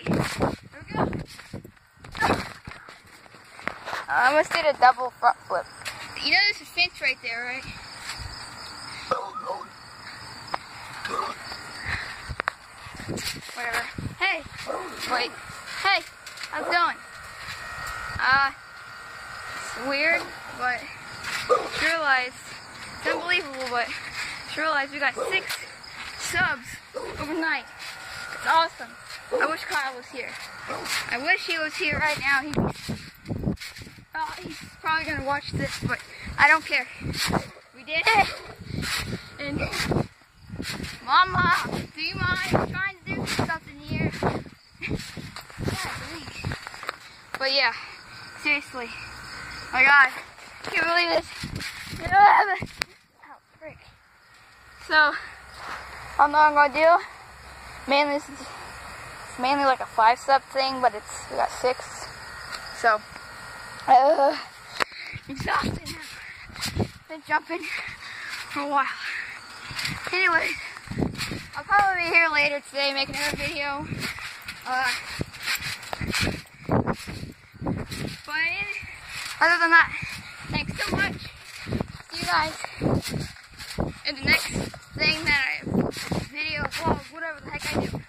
Ready? Here we go. I almost did a double front flip. You know there's a fence right there, right? Whatever. Hey! Wait. Hey! How's it going? It's weird, but just realized, it's unbelievable, but just realized we got 6 subs overnight. It's awesome. I wish Kyle was here. I wish he was here right now. He's probably gonna watch this, but I don't care. We did it. And Mama, do you mind trying to do something here? But yeah, seriously. Oh my God, I can't believe this. Oh, frick. So, I don't know what I'm gonna do. Mainly, it's mainly like a 5-step thing, but we got 6. So, exhausted now. Been jumping for a while. Anyways, I'll probably be here later today making another video. But other than that, thanks so much. See you guys in the next thing that video, vlog, whatever the heck I do.